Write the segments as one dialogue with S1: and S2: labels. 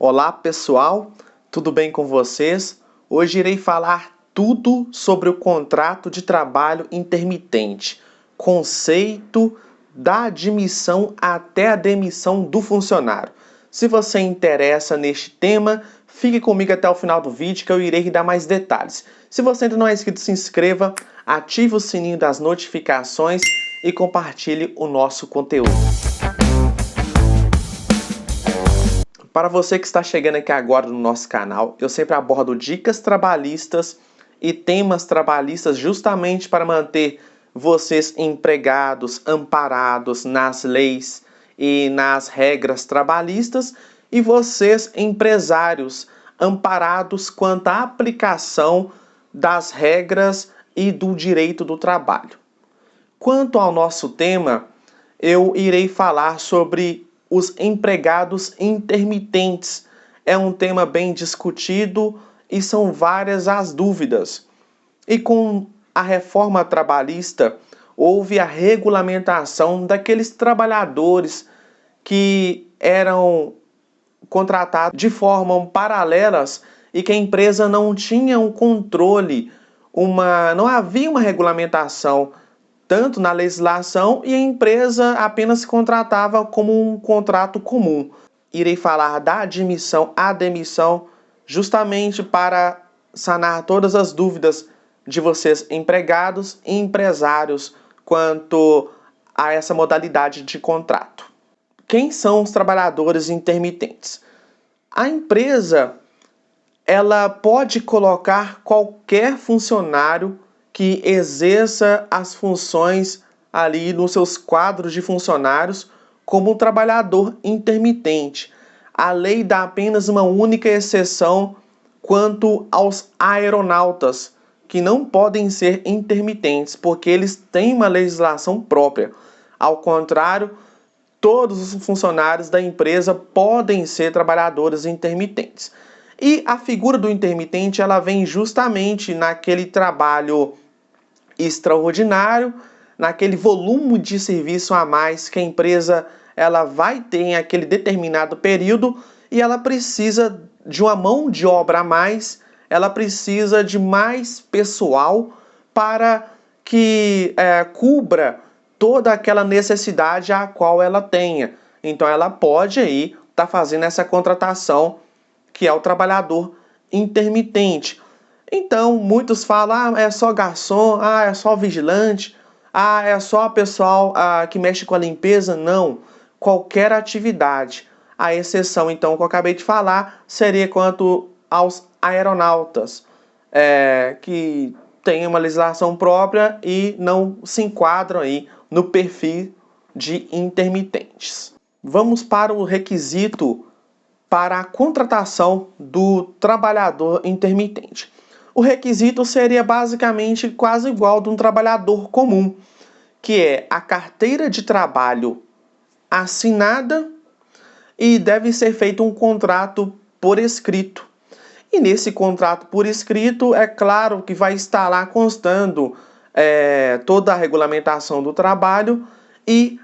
S1: Olá pessoal, tudo bem com vocês? Hoje irei falar tudo sobre o contrato de trabalho intermitente, conceito da admissão até a demissão do funcionário. Se você interessa neste tema, fique comigo até o final do vídeo que eu irei dar mais detalhes. Se você ainda não é inscrito, se inscreva, ative o sininho das notificações e compartilhe o nosso conteúdo. Para você que está chegando aqui agora no nosso canal, eu sempre abordo dicas trabalhistas e temas trabalhistas justamente para manter vocês empregados, amparados nas leis e nas regras trabalhistas e vocês empresários amparados quanto à aplicação das regras e do direito do trabalho. Quanto ao nosso tema, eu irei falar sobre os empregados intermitentes. É um tema bem discutido e são várias as dúvidas. E com a reforma trabalhista, houve a regulamentação daqueles trabalhadores que eram contratados de forma paralelas e que a empresa não tinha um controle, não havia uma regulamentação tanto na legislação, e a empresa apenas se contratava como um contrato comum. Irei falar da admissão à demissão, justamente para sanar todas as dúvidas de vocês empregados e empresários quanto a essa modalidade de contrato. Quem são os trabalhadores intermitentes? A empresa, ela pode colocar qualquer funcionário que exerça as funções ali nos seus quadros de funcionários como um trabalhador intermitente. A lei dá apenas uma única exceção quanto aos aeronautas, que não podem ser intermitentes, porque eles têm uma legislação própria. Ao contrário, todos os funcionários da empresa podem ser trabalhadores intermitentes. E a figura do intermitente, ela vem justamente naquele trabalho extraordinário, naquele volume de serviço a mais que a empresa ela vai ter em aquele determinado período, e ela precisa de uma mão de obra a mais, ela precisa de mais pessoal para que cubra toda aquela necessidade a qual ela tenha. Então ela pode aí estar fazendo essa contratação, que é o trabalhador intermitente. Então, muitos falam, é só garçom, é só vigilante, é só pessoal que mexe com a limpeza. Não, qualquer atividade. A exceção, então, que eu acabei de falar, seria quanto aos aeronautas, que têm uma legislação própria e não se enquadram aí no perfil de intermitentes. Vamos para o requisito para a contratação do trabalhador intermitente. O requisito seria basicamente quase igual ao de um trabalhador comum, que é a carteira de trabalho assinada e deve ser feito um contrato por escrito. E nesse contrato por escrito, é claro que vai estar lá constando toda a regulamentação do trabalho, e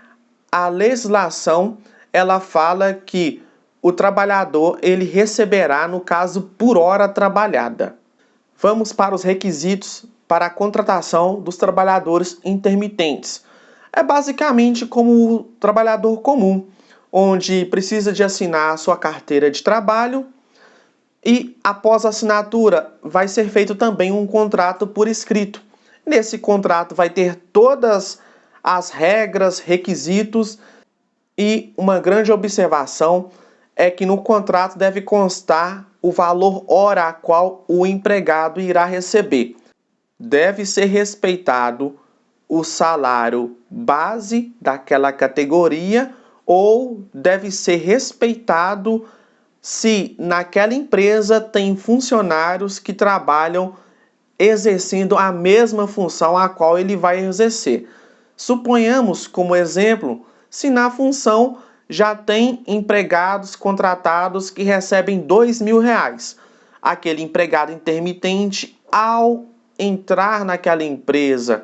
S1: a legislação ela fala que o trabalhador ele receberá, no caso, por hora trabalhada. Vamos para os requisitos para a contratação dos trabalhadores intermitentes. É basicamente como o trabalhador comum, onde precisa de assinar a sua carteira de trabalho e, após a assinatura, vai ser feito também um contrato por escrito. Nesse contrato vai ter todas as regras, requisitos, e uma grande observação é que no contrato deve constar o valor hora a qual o empregado irá receber. Deve ser respeitado o salário base daquela categoria, ou deve ser respeitado se naquela empresa tem funcionários que trabalham exercendo a mesma função a qual ele vai exercer. Suponhamos, como exemplo, se na função já tem empregados contratados que recebem R$2.000. Aquele empregado intermitente, ao entrar naquela empresa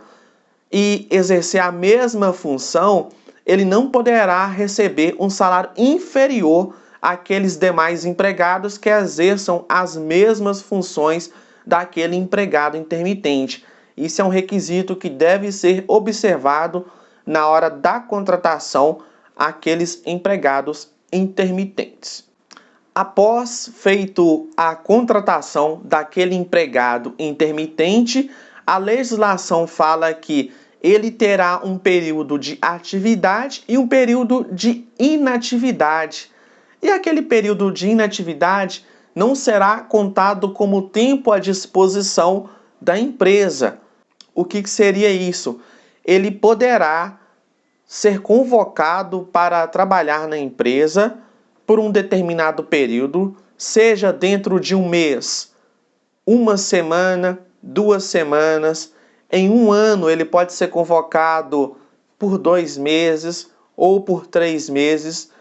S1: e exercer a mesma função, ele não poderá receber um salário inferior aqueles demais empregados que exerçam as mesmas funções daquele empregado intermitente. Isso é um requisito que deve ser observado na hora da contratação àqueles empregados intermitentes. Após feito a contratação daquele empregado intermitente, a legislação fala que ele terá um período de atividade e um período de inatividade. E aquele período de inatividade não será contado como tempo à disposição da empresa. O que seria isso? Ele poderá ser convocado para trabalhar na empresa por um determinado período, seja dentro de um mês, uma semana, 2 semanas. Em um ano ele pode ser convocado por 2 meses ou por 3 meses.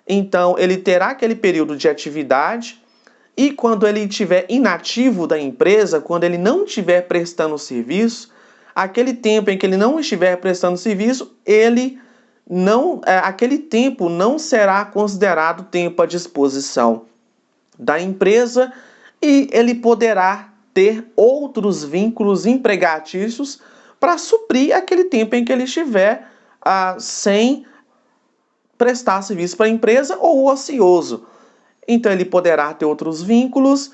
S1: Então ele terá aquele período de atividade e quando ele estiver inativo da empresa, quando ele não estiver prestando serviço, aquele tempo em que ele não estiver prestando serviço, aquele tempo não será considerado tempo à disposição da empresa e ele poderá ter outros vínculos empregatícios para suprir aquele tempo em que ele estiver sem prestar serviço para a empresa ou ocioso. Então ele poderá ter outros vínculos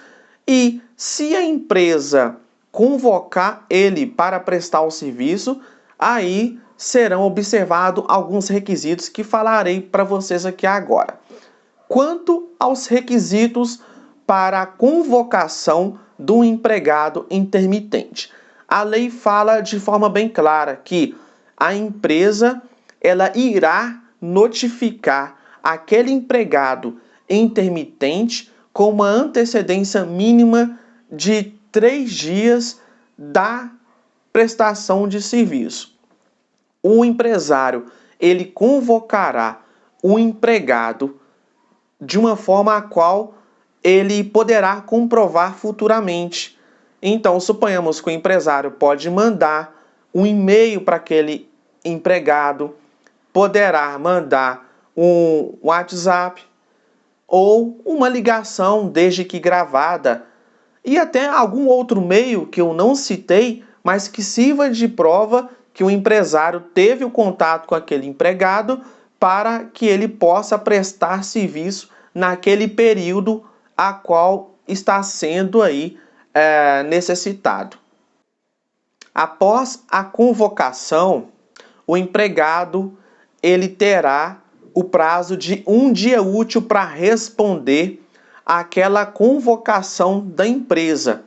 S1: e se a empresa convocar ele para prestar o serviço, aí serão observados alguns requisitos que falarei para vocês aqui agora. Quanto aos requisitos para a convocação do empregado intermitente, a lei fala de forma bem clara que a empresa ela irá notificar aquele empregado intermitente com uma antecedência mínima de 3 dias da prestação de serviço. O empresário ele convocará o empregado de uma forma a qual ele poderá comprovar futuramente. Então, suponhamos que o empresário pode mandar um e-mail para aquele empregado, poderá mandar um WhatsApp ou uma ligação, desde que gravada, e até algum outro meio que eu não citei, mas que sirva de prova que o empresário teve o contato com aquele empregado para que ele possa prestar serviço naquele período a qual está sendo aí necessitado. Após a convocação, o empregado ele terá o prazo de 1 dia útil para responder àquela convocação da empresa.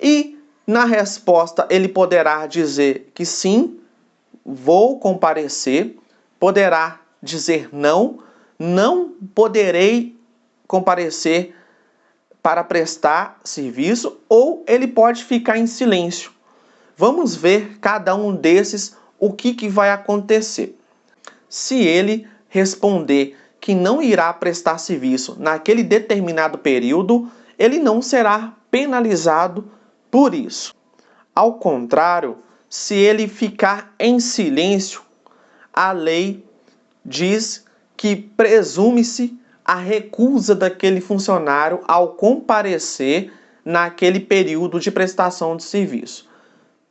S1: E na resposta ele poderá dizer que sim, vou comparecer, poderá dizer não, não poderei comparecer para prestar serviço, ou ele pode ficar em silêncio. Vamos ver cada um desses o que vai acontecer. Se ele responder que não irá prestar serviço naquele determinado período, ele não será penalizado por isso. Ao contrário, se ele ficar em silêncio, a lei diz que presume-se a recusa daquele funcionário ao comparecer naquele período de prestação de serviço.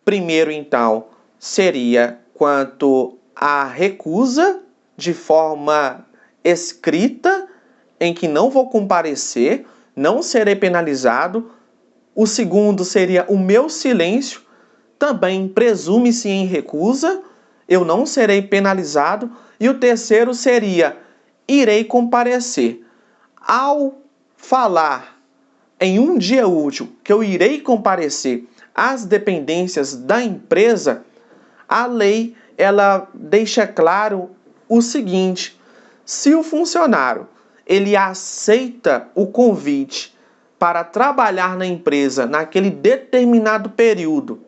S1: Primeiro, então, seria quanto à recusa de forma escrita, em que não vou comparecer, não serei penalizado. O segundo seria o meu silêncio, também presume-se em recusa, eu não serei penalizado. E o terceiro seria, irei comparecer. Ao falar em 1 dia útil que eu irei comparecer às dependências da empresa, a lei ela deixa claro o seguinte: se o funcionário ele aceita o convite para trabalhar na empresa naquele determinado período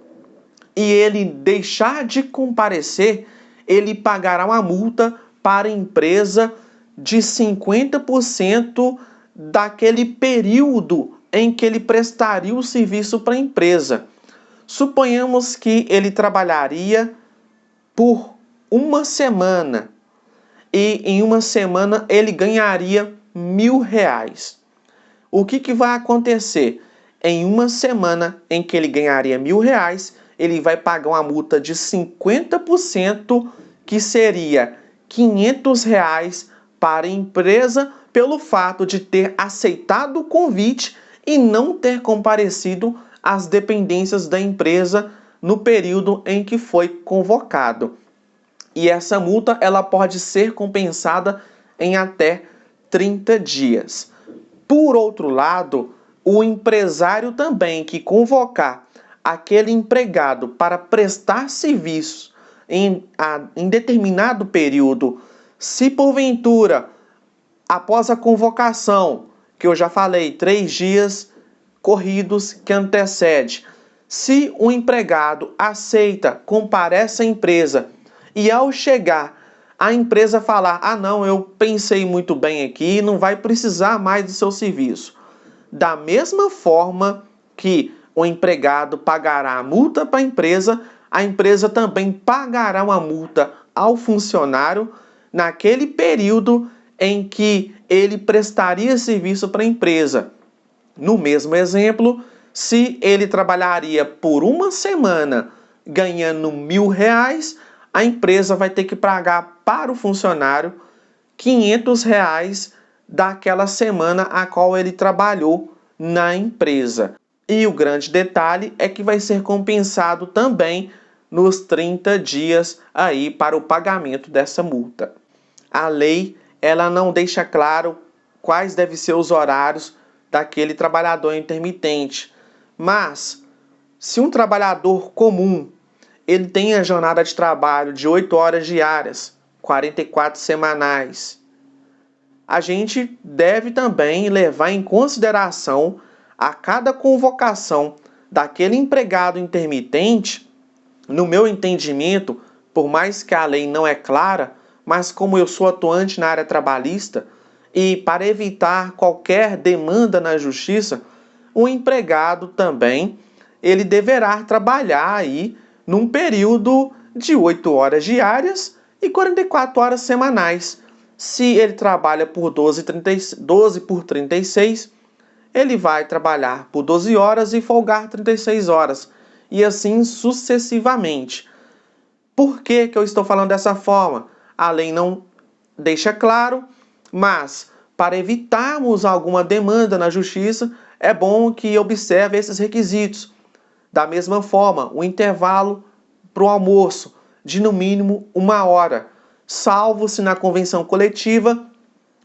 S1: e ele deixar de comparecer, ele pagará uma multa para a empresa de 50% daquele período em que ele prestaria o serviço para a empresa. Suponhamos que ele trabalharia por 1 semana e em 1 semana ele ganharia R$ 1.000. O que vai acontecer? Em uma semana em que ele ganharia R$ 1.000, ele vai pagar uma multa de 50%, que seria R$ 500 para a empresa, pelo fato de ter aceitado o convite e não ter comparecido às dependências da empresa no período em que foi convocado. E essa multa ela pode ser compensada em até 30 dias. Por outro lado, o empresário também que convocar aquele empregado para prestar serviço em determinado período, se porventura, após a convocação, que eu já falei, 3 dias corridos que antecede, se o empregado aceita, comparece à empresa e ao chegar, a empresa falar, não, eu pensei muito bem aqui, não vai precisar mais do seu serviço. Da mesma forma que o empregado pagará a multa para a empresa também pagará uma multa ao funcionário naquele período em que ele prestaria serviço para a empresa. No mesmo exemplo, se ele trabalharia por uma semana ganhando R$ 1.000, a empresa vai ter que pagar para o funcionário R$ 500 daquela semana a qual ele trabalhou na empresa. E o grande detalhe é que vai ser compensado também nos 30 dias aí para o pagamento dessa multa. A lei, ela não deixa claro quais devem ser os horários daquele trabalhador intermitente. Mas, se um trabalhador comum, ele tem a jornada de trabalho de 8 horas diárias, 44 semanais, a gente deve também levar em consideração a cada convocação daquele empregado intermitente. No meu entendimento, por mais que a lei não é clara, mas como eu sou atuante na área trabalhista e para evitar qualquer demanda na justiça, o empregado também, ele deverá trabalhar aí num período de 8 horas diárias e 44 horas semanais. Se ele trabalha por 12 por 36, ele vai trabalhar por 12 horas e folgar 36 horas, e assim sucessivamente. Por que eu estou falando dessa forma? A lei não deixa claro, mas para evitarmos alguma demanda na justiça, é bom que observe esses requisitos. Da mesma forma, o intervalo para o almoço de no mínimo 1 hora, salvo se na convenção coletiva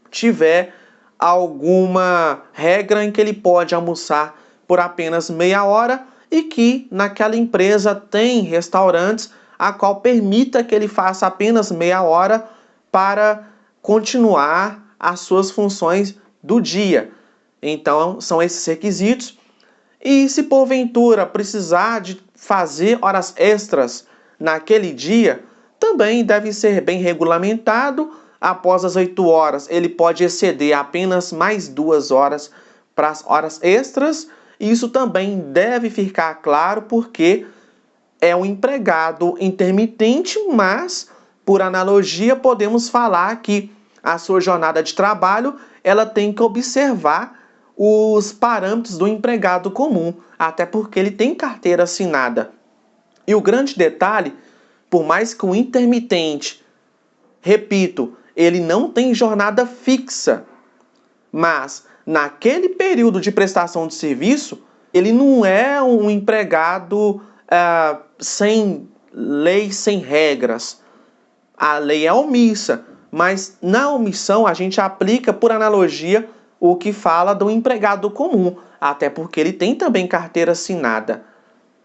S1: tiver alguma regra em que ele pode almoçar por apenas meia hora e que naquela empresa tem restaurantes a qual permita que ele faça apenas meia hora para continuar as suas funções do dia. Então, são esses requisitos. E se porventura precisar de fazer horas extras naquele dia, também deve ser bem regulamentado. Após as 8 horas, ele pode exceder apenas mais 2 horas para as horas extras. Isso também deve ficar claro porque é um empregado intermitente, mas, por analogia, podemos falar que a sua jornada de trabalho ela tem que observar os parâmetros do empregado comum, até porque ele tem carteira assinada. E o grande detalhe, por mais que o intermitente, repito, ele não tem jornada fixa, mas naquele período de prestação de serviço, ele não é um empregado sem lei, sem regras. A lei é omissa, mas na omissão a gente aplica por analogia o que fala do empregado comum, até porque ele tem também carteira assinada.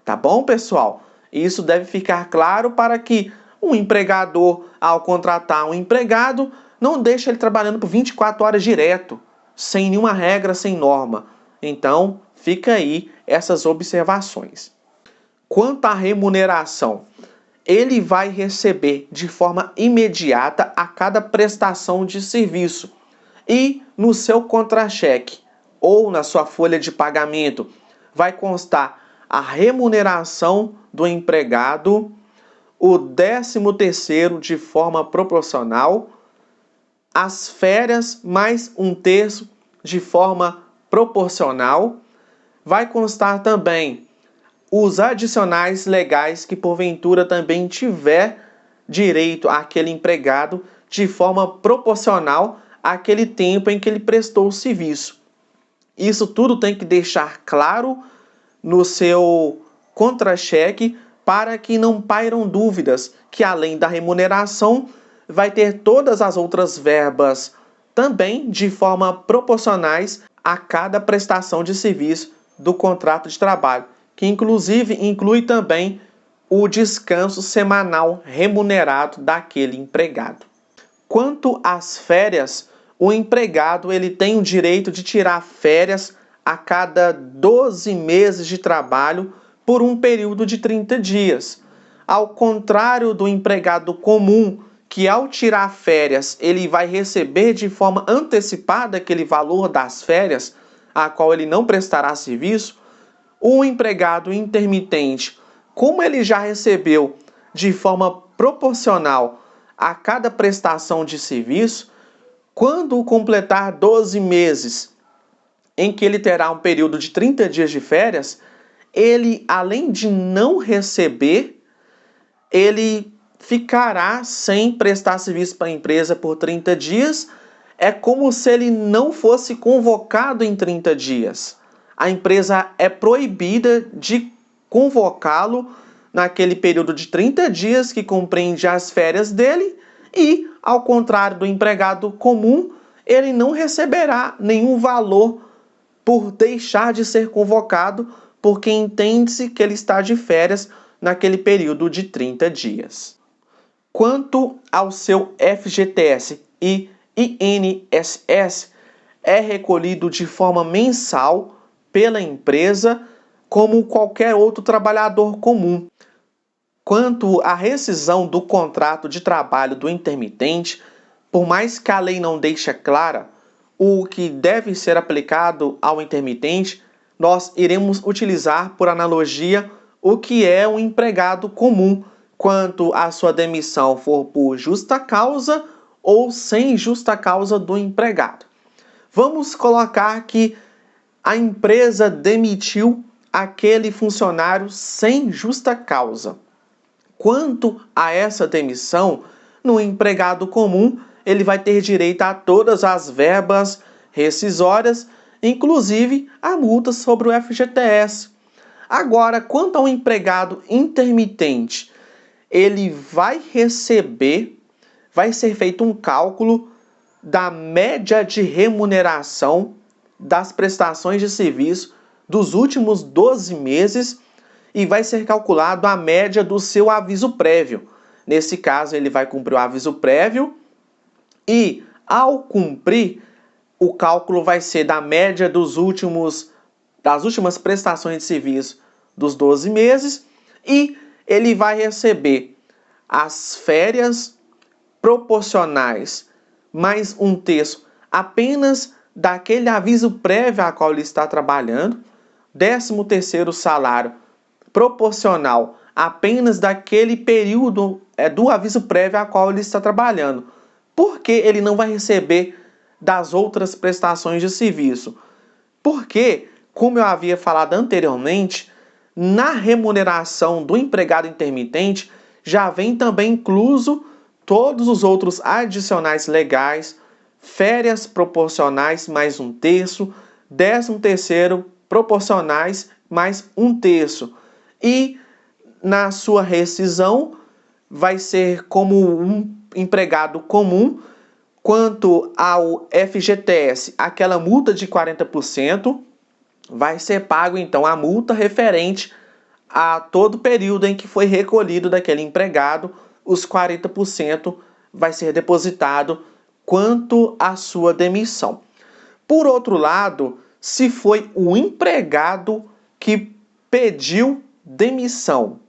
S1: Tá bom, pessoal? Isso deve ficar claro para que um empregador, ao contratar um empregado, não deixe ele trabalhando por 24 horas direto, sem nenhuma regra, sem norma. Então, fica aí essas observações. Quanto à remuneração, ele vai receber de forma imediata a cada prestação de serviço. E no seu contra-cheque ou na sua folha de pagamento vai constar a remuneração do empregado, o 13º de forma proporcional, as férias mais um terço de forma proporcional. Vai constar também os adicionais legais que porventura também tiver direito àquele empregado de forma proporcional àquele tempo em que ele prestou o serviço. Isso tudo tem que deixar claro no seu contra-cheque para que não pairam dúvidas que além da remuneração vai ter todas as outras verbas também de forma proporcionais a cada prestação de serviço do contrato de trabalho, que inclusive inclui também o descanso semanal remunerado daquele empregado. Quanto às férias, o empregado ele tem o direito de tirar férias a cada 12 meses de trabalho por um período de 30 dias. Ao contrário do empregado comum, que ao tirar férias ele vai receber de forma antecipada aquele valor das férias, a qual ele não prestará serviço, o empregado intermitente, como ele já recebeu de forma proporcional a cada prestação de serviço, quando completar 12 meses em que ele terá um período de 30 dias de férias, ele, além de não receber, ele ficará sem prestar serviço para a empresa por 30 dias. É como se ele não fosse convocado em 30 dias. A empresa é proibida de convocá-lo naquele período de 30 dias que compreende as férias dele e, ao contrário do empregado comum, ele não receberá nenhum valor por deixar de ser convocado, porque entende-se que ele está de férias naquele período de 30 dias. Quanto ao seu FGTS e INSS, é recolhido de forma mensal pela empresa como qualquer outro trabalhador comum. Quanto à rescisão do contrato de trabalho do intermitente, por mais que a lei não deixe clara o que deve ser aplicado ao intermitente, nós iremos utilizar por analogia o que é um empregado comum, quanto a sua demissão for por justa causa ou sem justa causa do empregado. Vamos colocar que a empresa demitiu aquele funcionário sem justa causa. Quanto a essa demissão, no empregado comum, ele vai ter direito a todas as verbas rescisórias, inclusive a multa sobre o FGTS. Agora, quanto ao empregado intermitente, ele vai ser feito um cálculo da média de remuneração das prestações de serviço dos últimos 12 meses e vai ser calculado a média do seu aviso prévio. Nesse caso, ele vai cumprir o aviso prévio e, ao cumprir, o cálculo vai ser da média das últimas prestações de serviço dos 12 meses e ele vai receber as férias proporcionais mais um terço apenas daquele aviso prévio a qual ele está trabalhando, 13º salário proporcional apenas daquele período do aviso prévio a qual ele está trabalhando. Por que ele não vai receber das outras prestações de serviço? Porque, como eu havia falado anteriormente, na remuneração do empregado intermitente já vem também incluso todos os outros adicionais legais, férias proporcionais mais um terço, 13º proporcionais mais um terço. E na sua rescisão vai ser como um empregado comum. Quanto ao FGTS, aquela multa de 40%, vai ser pago então a multa referente a todo o período em que foi recolhido daquele empregado, os 40% vai ser depositado quanto à sua demissão. Por outro lado, se foi o empregado que pediu demissão,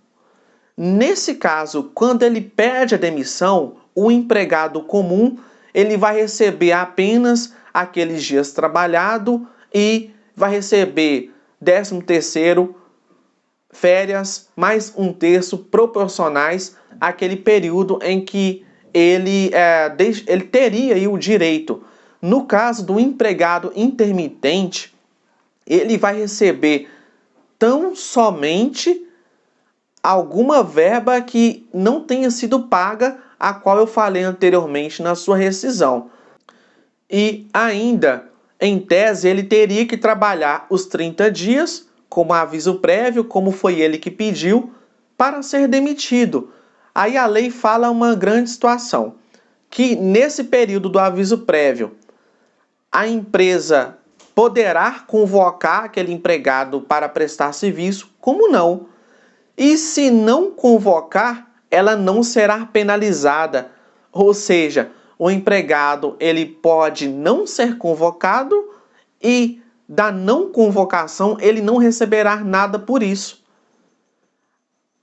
S1: nesse caso, quando ele pede a demissão, o empregado comum ele vai receber apenas aqueles dias trabalhados e vai receber 13º, férias, mais um terço proporcionais àquele período em que ele teria aí o direito. No caso do empregado intermitente, ele vai receber tão somente alguma verba que não tenha sido paga, a qual eu falei anteriormente na sua rescisão. E ainda, em tese, ele teria que trabalhar os 30 dias, como aviso prévio, como foi ele que pediu, para ser demitido. Aí a lei fala uma grande situação, que nesse período do aviso prévio, a empresa poderá convocar aquele empregado para prestar serviço, como não. E se não convocar, ela não será penalizada. Ou seja, o empregado ele pode não ser convocado e da não convocação ele não receberá nada por isso.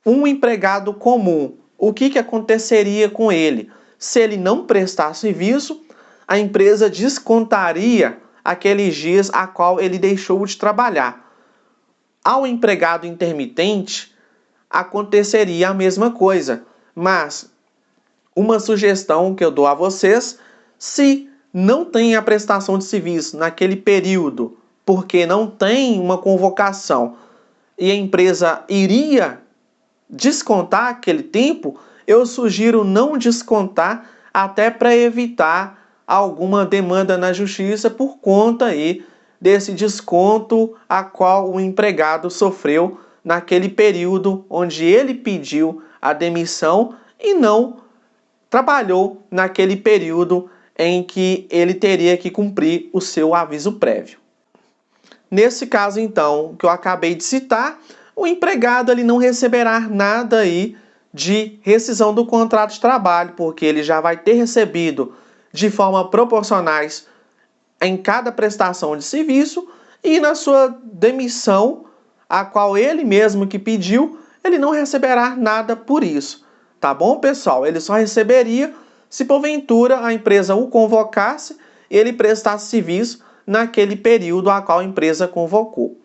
S1: Um empregado comum, o que aconteceria com ele? Se ele não prestar serviço, a empresa descontaria aqueles dias a qual ele deixou de trabalhar. Ao empregado intermitente, aconteceria a mesma coisa, mas uma sugestão que eu dou a vocês, se não tem a prestação de serviço naquele período, porque não tem uma convocação e a empresa iria descontar aquele tempo, eu sugiro não descontar, até para evitar alguma demanda na justiça por conta aí desse desconto a qual o empregado sofreu naquele período onde ele pediu a demissão e não trabalhou naquele período em que ele teria que cumprir o seu aviso prévio. Nesse caso, então, que eu acabei de citar, o empregado ele não receberá nada aí de rescisão do contrato de trabalho, porque ele já vai ter recebido de forma proporcionais em cada prestação de serviço e na sua demissão, a qual ele mesmo que pediu, ele não receberá nada por isso. Tá bom, pessoal? Ele só receberia se porventura a empresa o convocasse e ele prestasse serviço naquele período a qual a empresa convocou.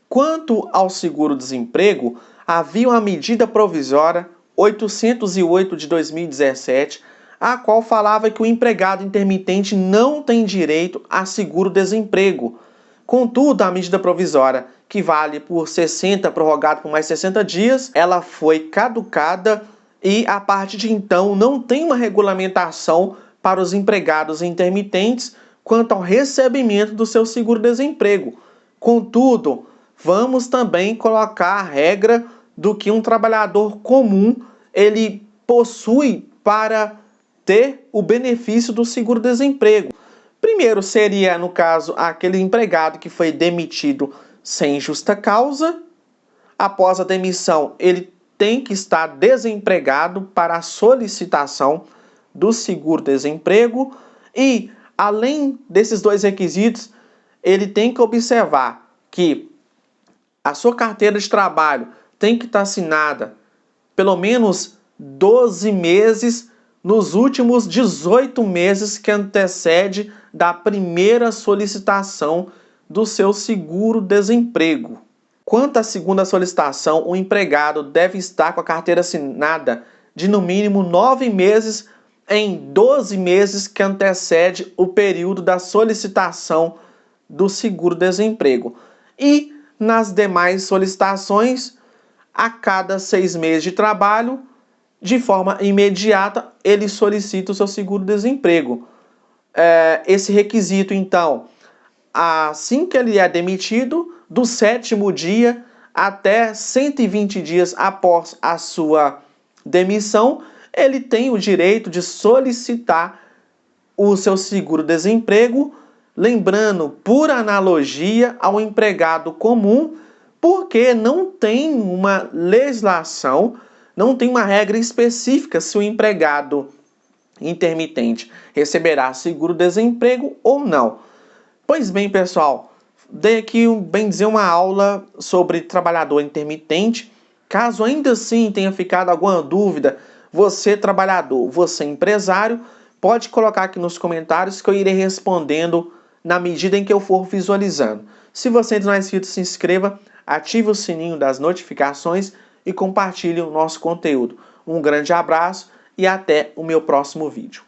S1: Quanto ao seguro-desemprego, havia uma medida provisória 808 de 2017, a qual falava que o empregado intermitente não tem direito a seguro-desemprego. Contudo, a medida provisória, que vale por 60, prorrogada por mais 60 dias, ela foi caducada e, a partir de então, não tem uma regulamentação para os empregados intermitentes quanto ao recebimento do seu seguro-desemprego. Contudo, vamos também colocar a regra do que um trabalhador comum ele possui para ter o benefício do seguro-desemprego. Primeiro seria, no caso, aquele empregado que foi demitido sem justa causa. Após a demissão, ele tem que estar desempregado para a solicitação do seguro-desemprego. E, além desses dois requisitos, ele tem que observar que a sua carteira de trabalho tem que estar assinada pelo menos 12 meses nos últimos 18 meses que antecede da primeira solicitação do seu seguro-desemprego. Quanto à segunda solicitação, o empregado deve estar com a carteira assinada de no mínimo 9 meses em 12 meses que antecede o período da solicitação do seguro-desemprego. E nas demais solicitações, a cada 6 meses de trabalho, de forma imediata, ele solicita o seu seguro-desemprego. Esse requisito, então, assim que ele é demitido, do 7º dia até 120 dias após a sua demissão, ele tem o direito de solicitar o seu seguro-desemprego, lembrando, por analogia ao empregado comum, porque não tem uma legislação, não tem uma regra específica se o empregado intermitente receberá seguro-desemprego ou não. Pois bem, pessoal, dei aqui, bem dizer, uma aula sobre trabalhador intermitente. Caso ainda assim tenha ficado alguma dúvida, você trabalhador, você empresário, pode colocar aqui nos comentários que eu irei respondendo na medida em que eu for visualizando. Se você ainda não é inscrito, se inscreva, ative o sininho das notificações e compartilhe o nosso conteúdo. Um grande abraço e até o meu próximo vídeo.